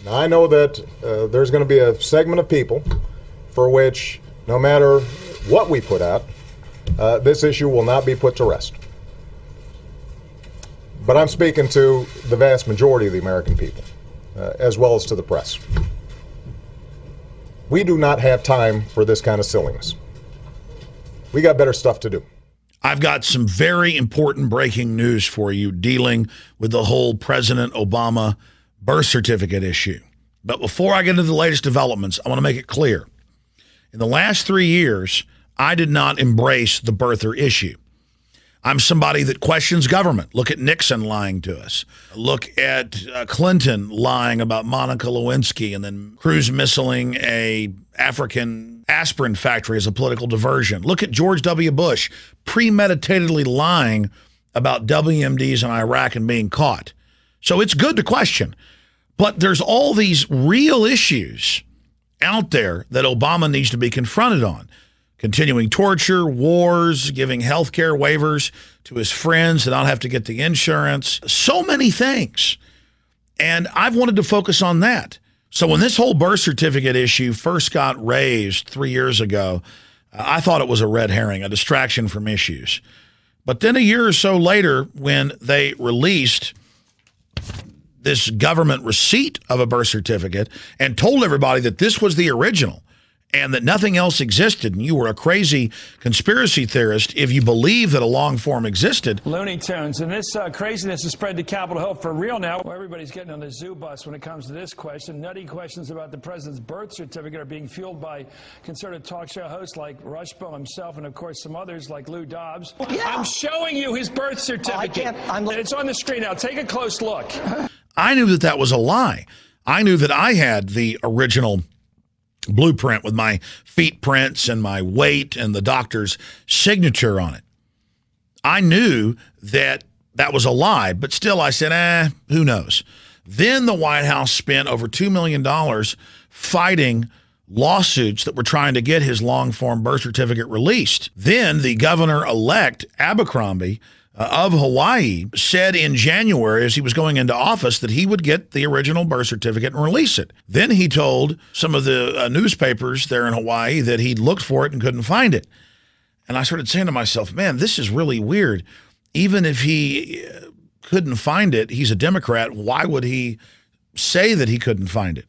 Now, I know that there's going to be a segment of people for which, no matter what we put out, this issue will not be put to rest. But I'm speaking to the vast majority of the American people, as well as to the press. We do not have time for this kind of silliness. We got better stuff to do. I've got some very important breaking news for you dealing with the whole President Obama birth certificate issue. But before I get into the latest developments, I want to make it clear. In the last 3 years, I did not embrace the birther issue. I'm somebody that questions government. Look at Nixon lying to us. Look at Clinton lying about Monica Lewinsky and then cruise missiling a African aspirin factory as a political diversion. Look at George W. Bush premeditatedly lying about WMDs in Iraq and being caught. So it's good to question. But there's all these real issues out there that Obama needs to be confronted on. Continuing torture, wars, giving health care waivers to his friends to not have to get the insurance. So many things. And I've wanted to focus on that. So when this whole birth certificate issue first got raised 3 years ago, I thought it was a red herring, a distraction from issues. But then a year or so later, when they released this government receipt of a birth certificate and told everybody that this was the original, and that nothing else existed, and you were a crazy conspiracy theorist if you believe that a long form existed. Looney Tunes, and this craziness has spread to Capitol Hill for real now. Well, everybody's getting on the zoo bus when it comes to this question. Nutty questions about the president's birth certificate are being fueled by conservative talk show hosts like Rushbo himself and, of course, some others like Lou Dobbs. Yeah. I'm showing you his birth certificate. And it's on the screen now. Take a close look. I knew that that was a lie. I knew that I had the original blueprint with my feet prints and my weight and the doctor's signature on it. I knew that that was a lie, but still I said, who knows? Then the White House spent over $2 million fighting lawsuits that were trying to get his long-form birth certificate released. Then the governor-elect, Abercrombie, of Hawaii, said in January as he was going into office that he would get the original birth certificate and release it. Then he told some of the newspapers there in Hawaii that he'd looked for it and couldn't find it. And I started saying to myself, man, this is really weird. Even if he couldn't find it, he's a Democrat, why would he say that he couldn't find it?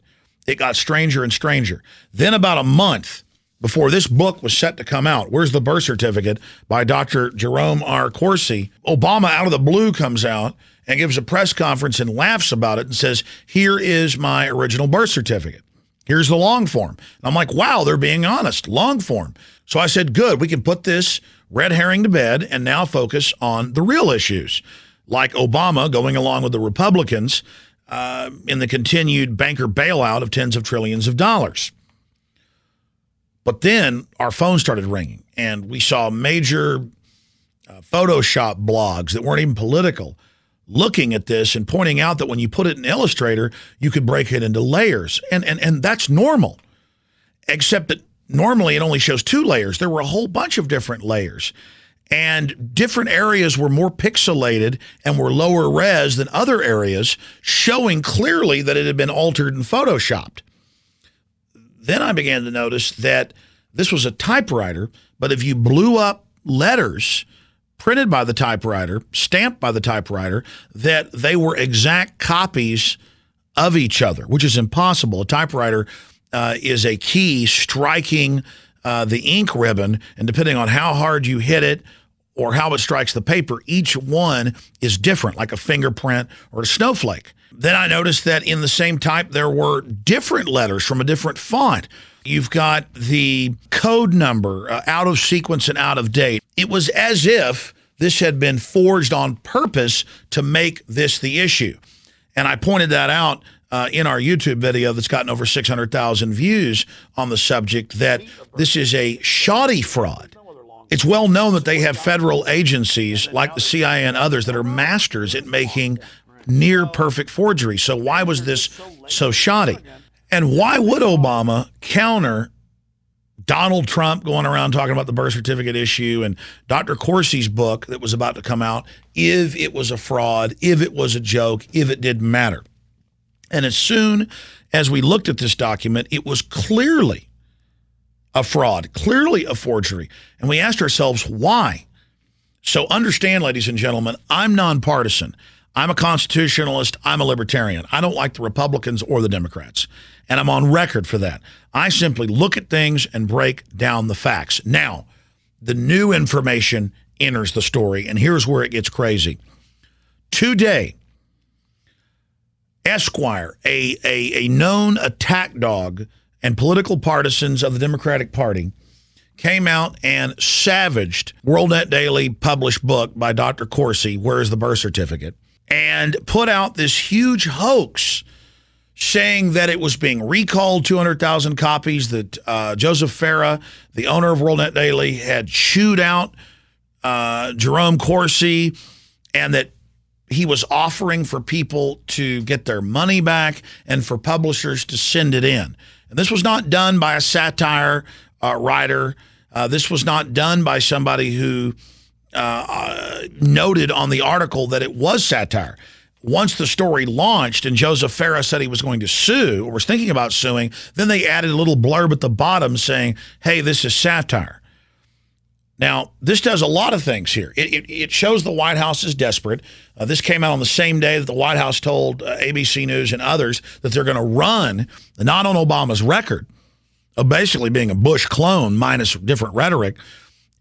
It got stranger and stranger. Then about a month before this book was set to come out, Where's the Birth Certificate by Dr. Jerome R. Corsi, Obama out of the blue comes out and gives a press conference and laughs about it and says, here is my original birth certificate. Here's the long form. And I'm like, wow, they're being honest, long form. So I said, good, we can put this red herring to bed and now focus on the real issues, like Obama going along with the Republicans in the continued banker bailout of tens of trillions of dollars. But then our phone started ringing, and we saw major Photoshop blogs that weren't even political looking at this and pointing out that when you put it in Illustrator, you could break it into layers. And that's normal, except that normally it only shows 2 layers. There were a whole bunch of different layers, and different areas were more pixelated and were lower res than other areas, showing clearly that it had been altered and Photoshopped. Then I began to notice that this was a typewriter, but if you blew up letters printed by the typewriter, stamped by the typewriter, that they were exact copies of each other, which is impossible. A typewriter is a key striking the ink ribbon, and depending on how hard you hit it or how it strikes the paper, each one is different, like a fingerprint or a snowflake. Then I noticed that in the same type, there were different letters from a different font. You've got the code number out of sequence and out of date. It was as if this had been forged on purpose to make this the issue. And I pointed that out in our YouTube video that's gotten over 600,000 views on the subject, that this is a shoddy fraud. It's well known that they have federal agencies like the CIA and others that are masters at making near-perfect forgery. So why was this so shoddy? And why would Obama counter Donald Trump going around talking about the birth certificate issue and Dr. Corsi's book that was about to come out if it was a fraud, if it was a joke, if it didn't matter? And as soon as we looked at this document, it was clearly a fraud, clearly a forgery. And we asked ourselves, why? So understand, ladies and gentlemen, I'm nonpartisan. I'm a constitutionalist. I'm a libertarian. I don't like the Republicans or the Democrats. And I'm on record for that. I simply look at things and break down the facts. Now, the new information enters the story, and here's where it gets crazy. Today, Esquire, a known attack dog and political partisans of the Democratic Party, came out and savaged WorldNet Daily published book by Dr. Corsi, Where's the Birth Certificate, and put out this huge hoax saying that it was being recalled 200,000 copies, that Joseph-Farah, the owner of WorldNet Daily, had chewed out Jerome Corsi, and that he was offering for people to get their money back and for publishers to send it in. And this was not done by a satire writer. This was not done by somebody who noted on the article that it was satire. Once the story launched and Joseph-Farah said he was going to sue or was thinking about suing, then they added a little blurb at the bottom saying, hey, this is satire. Now, this does a lot of things here. It shows the White House is desperate. This came out on the same day that the White House told ABC News and others that they're going to run, not on Obama's record of basically being a Bush clone minus different rhetoric,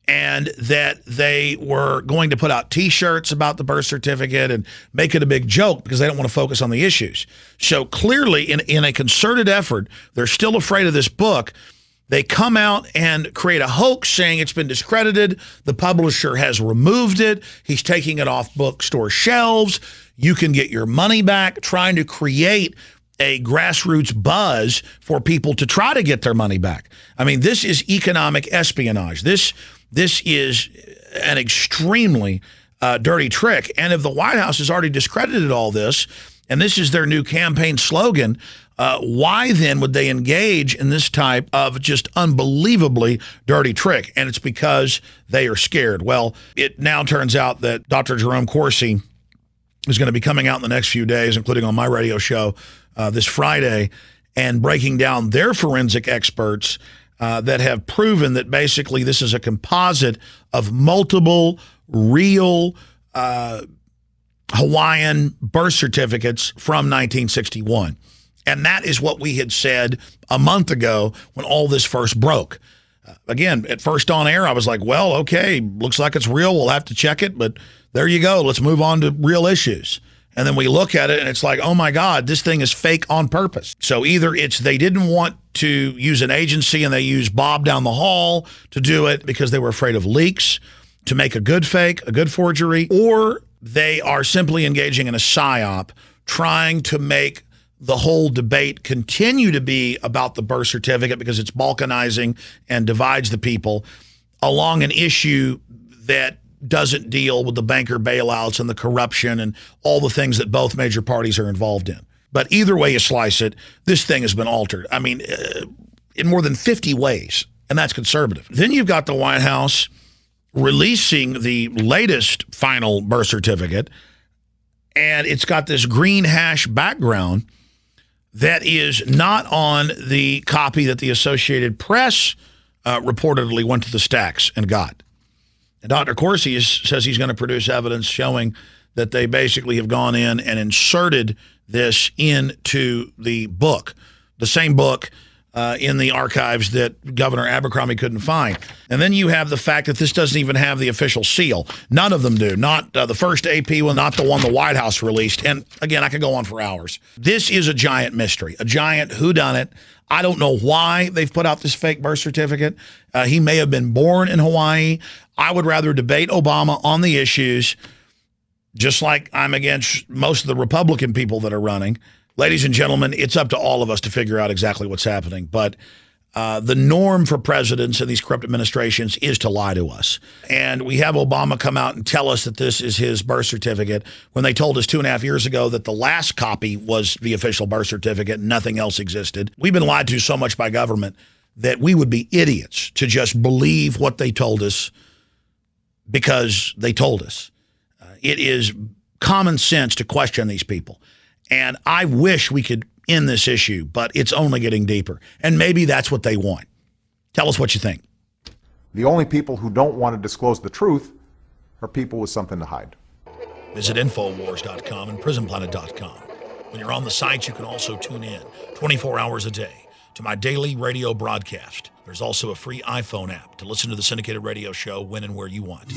and that they were going to put out T-shirts about the birth certificate and make it a big joke because they don't want to focus on the issues. So clearly, in a concerted effort, they're still afraid of this book. They come out and create a hoax saying it's been discredited. The publisher has removed it. He's taking it off bookstore shelves. You can get your money back, trying to create a grassroots buzz for people to try to get their money back. I mean, this is economic espionage. This is an extremely dirty trick. And if the White House has already discredited all this, and this is their new campaign slogan, why then would they engage in this type of just unbelievably dirty trick? And it's because they are scared. Well, it now turns out that Dr. Jerome Corsi is going to be coming out in the next few days, including on my radio show this Friday, and breaking down their forensic experts that have proven that basically this is a composite of multiple real Hawaiian birth certificates from 1961. And that is what we had said a month ago when all this first broke. Again, at first on air, I was like, well, okay, looks like it's real. We'll have to check it. But there you go. Let's move on to real issues. And then we look at it and it's like, oh, my God, this thing is fake on purpose. So either it's they didn't want to use an agency and they used Bob down the hall to do it because they were afraid of leaks to make a good fake, a good forgery, or they are simply engaging in a psyop trying to make the whole debate continue to be about the birth certificate because it's balkanizing and divides the people along an issue that doesn't deal with the banker bailouts and the corruption and all the things that both major parties are involved in. But either way you slice it, this thing has been altered. I mean, in more than 50 ways, and that's conservative. Then you've got the White House releasing the latest final birth certificate, and it's got this green hash background that is not on the copy that the Associated Press reportedly went to the stacks and got. And Dr. Corsi says he's going to produce evidence showing that they basically have gone in and inserted this into the book, the same book in the archives that Governor Abercrombie couldn't find. And then you have the fact that this doesn't even have the official seal. None of them do. Not the first AP one, not the one the White House released. And again, I could go on for hours. This is a giant mystery, a giant whodunit. I don't know why they've put out this fake birth certificate. He may have been born in Hawaii. I would rather debate Obama on the issues, just like I'm against most of the Republican people that are running. Ladies and gentlemen, it's up to all of us to figure out exactly what's happening. But the norm for presidents and these corrupt administrations is to lie to us. And we have Obama come out and tell us that this is his birth certificate when they told us 2.5 years ago that the last copy was the official birth certificate and nothing else existed. We've been lied to so much by government that we would be idiots to just believe what they told us because they told us. It is common sense to question these people. And I wish we could end this issue, but it's only getting deeper. And maybe that's what they want. Tell us what you think. The only people who don't want to disclose the truth are people with something to hide. Visit Infowars.com and PrisonPlanet.com. When you're on the site, you can also tune in 24 hours a day to my daily radio broadcast. There's also a free iPhone app to listen to the syndicated radio show when and where you want.